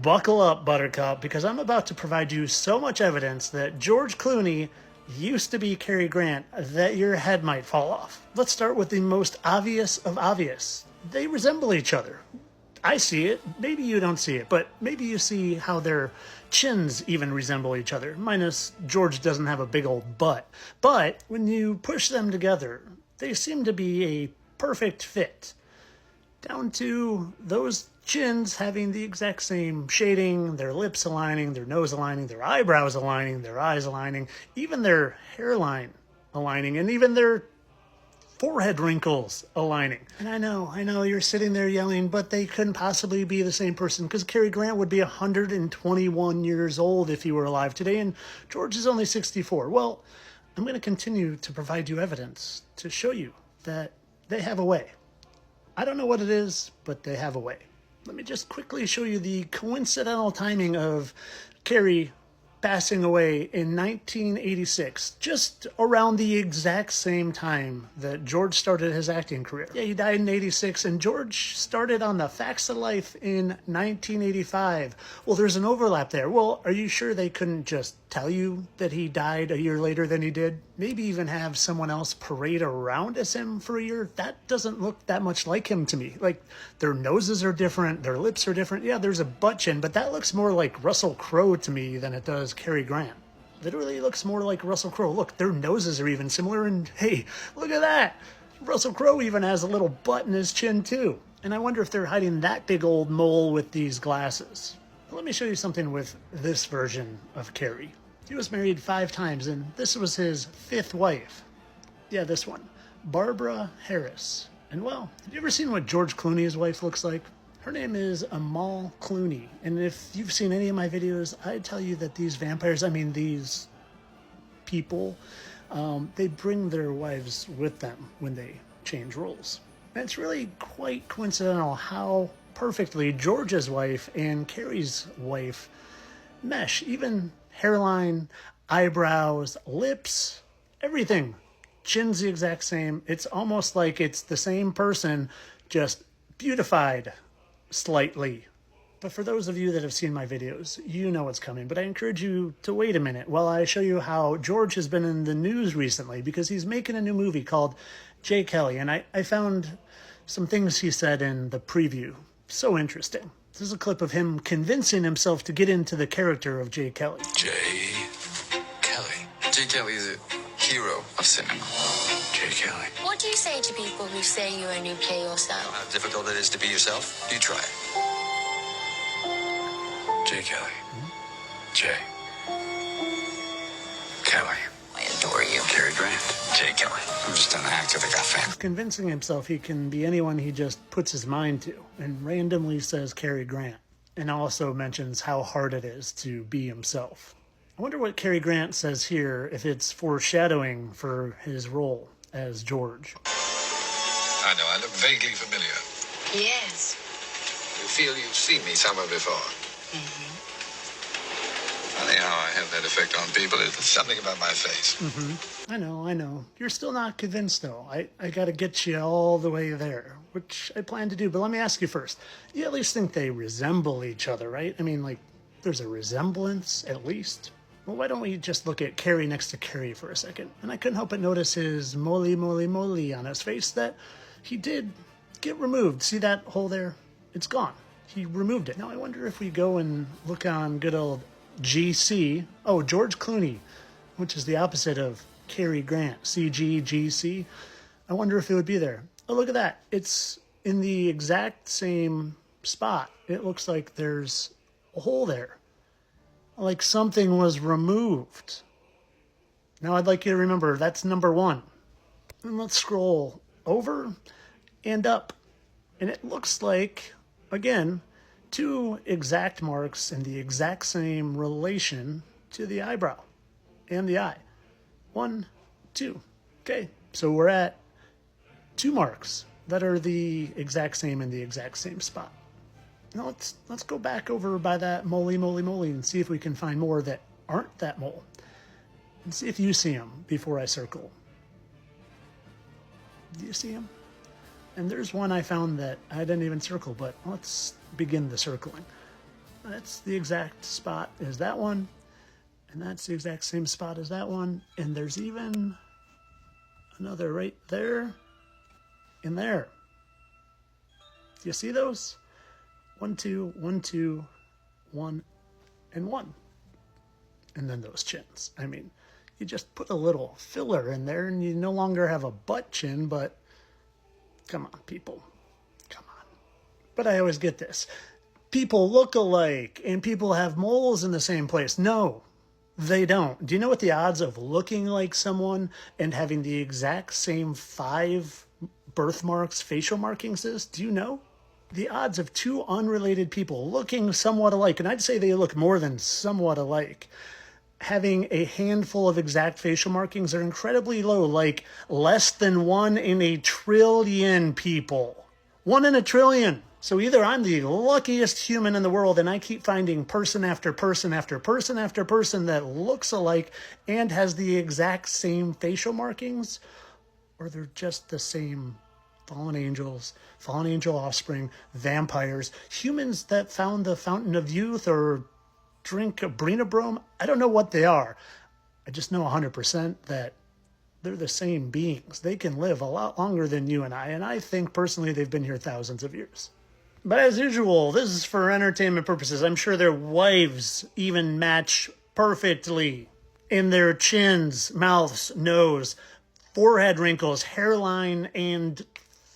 buckle up, Buttercup, because I'm about to provide you so much evidence that George Clooney used to be Cary Grant that your head might fall off. Let's start with the most obvious of obvious. They resemble each other. I see it. Maybe you don't see it, but maybe you see how their chins even resemble each other. Minus George doesn't have a big old butt. But when you push them together, they seem to be a perfect fit. Down to those chins having the exact same shading, their lips aligning, their nose aligning, their eyebrows aligning, their eyes aligning, even their hairline aligning, and even their forehead wrinkles aligning. And I know, you're sitting there yelling, but they couldn't possibly be the same person because Cary Grant would be 121 years old if he were alive today, and George is only 64. Well, I'm going to continue to provide you evidence to show you that they have a way. I don't know what it is, but they have a way. Let me just quickly show you the coincidental timing of Cary passing away in 1986, just around the exact same time that George started his acting career. Yeah, he died in 86, and George started on The Facts of Life in 1985. Well, there's an overlap there. Well, are you sure they couldn't just tell you that he died a year later than he did? Maybe even have someone else parade around as him for a year? That doesn't look that much like him to me. Like, their noses are different, their lips are different. Yeah, there's a butt chin, but that looks more like Russell Crowe to me than it does Cary Grant. Literally looks more like Russell Crowe. Look, their noses are even similar, and hey, look at that! Russell Crowe even has a little butt in his chin too. And I wonder if they're hiding that big old mole with these glasses. Let me show you something with this version of Cary. He was married 5 times, and this was his 5th wife. Yeah, this one. Barbara Harris. And well, have you ever seen what George Clooney's wife looks like? Her name is Amal Clooney, and if you've seen any of my videos, I tell you that these vampires, these people, they bring their wives with them when they change roles. And it's really quite coincidental how perfectly George's wife and Cary's wife mesh. Even hairline, eyebrows, lips, everything. Chin's the exact same. It's almost like it's the same person, just beautified slightly. But for those of you that have seen my videos, you know what's coming. But I encourage you to wait a minute while I show you how George has been in the news recently because he's making a new movie called J. Kelly. And I found some things he said in the preview. So interesting. This is a clip of him convincing himself to get into the character of J. Kelly. J. Kelly. J. Kelly is a hero of cinema. J. Kelly. What do you say to people who say you're a new play yourself? How difficult it is to be yourself? You try it. J. Kelly. J. Kelly. I adore you. Cary Grant. J. Kelly. I'm just an actor that got famous. He's convincing himself he can be anyone he just puts his mind to, and randomly says Cary Grant, and also mentions how hard it is to be himself. I wonder what Cary Grant says here, if it's foreshadowing for his role as George. I know, I look vaguely familiar. Yes. You feel you've seen me somewhere before. Funny how I have that effect on people. It's something about my face. I know. You're still not convinced, though. I gotta get you all the way there, which I plan to do. But let me ask you first. You at least think they resemble each other, right? There's a resemblance, at least. Well, why don't we just look at Cary next to Cary for a second? And I couldn't help but notice his moly on his face that he did get removed. See that hole there? It's gone. He removed it. Now, I wonder if we go and look on good old GC. Oh, George Clooney, which is the opposite of Cary Grant. CGGC. I wonder if it would be there. Oh, look at that. It's in the exact same spot. It looks like there's a hole there. Like something was removed. Now I'd like you to remember that's number 1. And let's scroll over and up. And it looks like, again, 2 exact marks in the exact same relation to the eyebrow and the eye. 1, 2. Okay, so we're at 2 marks that are the exact same in the exact same spot. Now let's go back over by that moly and see if we can find more that aren't that mole. And see if you see them before I circle. Do you see them? And there's one I found that I didn't even circle, but let's begin the circling. That's the exact spot as that one. And that's the exact same spot as that one. And there's even another right there and there. Do you see those? 1, 2, 1, 2, 1, and 1. And then those chins. I mean, you just put a little filler in there and you no longer have a butt chin, but come on, people. Come on. But I always get this. People look alike and people have moles in the same place. No, they don't. Do you know what the odds of looking like someone and having the exact same 5 birthmarks, facial markings is? Do you know? The odds of 2 unrelated people looking somewhat alike, and I'd say they look more than somewhat alike, having a handful of exact facial markings are incredibly low, like less than 1 in a trillion people. 1 in a trillion. So either I'm the luckiest human in the world and I keep finding person after person after person after person that looks alike and has the exact same facial markings, or they're just the same fallen angels, fallen angel offspring, vampires, humans that found the fountain of youth or drink a Brinabrome. I don't know what they are. I just know 100% that they're the same beings. They can live a lot longer than you and I think personally they've been here thousands of years. But as usual, this is for entertainment purposes. I'm sure their wives even match perfectly in their chins, mouths, nose, forehead wrinkles, hairline, and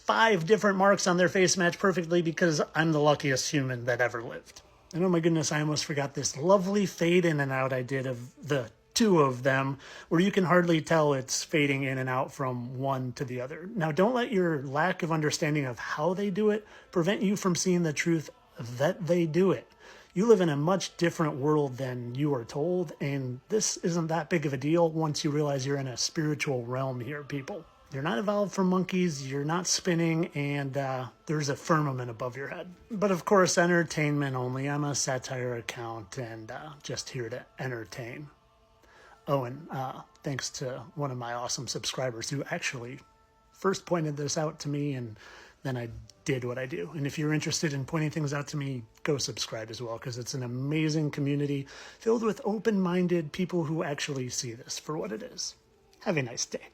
5 different marks on their face match perfectly because I'm the luckiest human that ever lived. And oh my goodness, I almost forgot this lovely fade in and out I did of the 2 of them, where you can hardly tell it's fading in and out from one to the other. Now, don't let your lack of understanding of how they do it prevent you from seeing the truth that they do it. You live in a much different world than you are told, and this isn't that big of a deal once you realize you're in a spiritual realm here, people. You're not evolved from monkeys, you're not spinning, and there's a firmament above your head. But of course, entertainment only. I'm a satire account and just here to entertain. Oh, and thanks to one of my awesome subscribers who actually first pointed this out to me, and then I did what I do. And if you're interested in pointing things out to me, go subscribe as well, because it's an amazing community filled with open-minded people who actually see this for what it is. Have a nice day.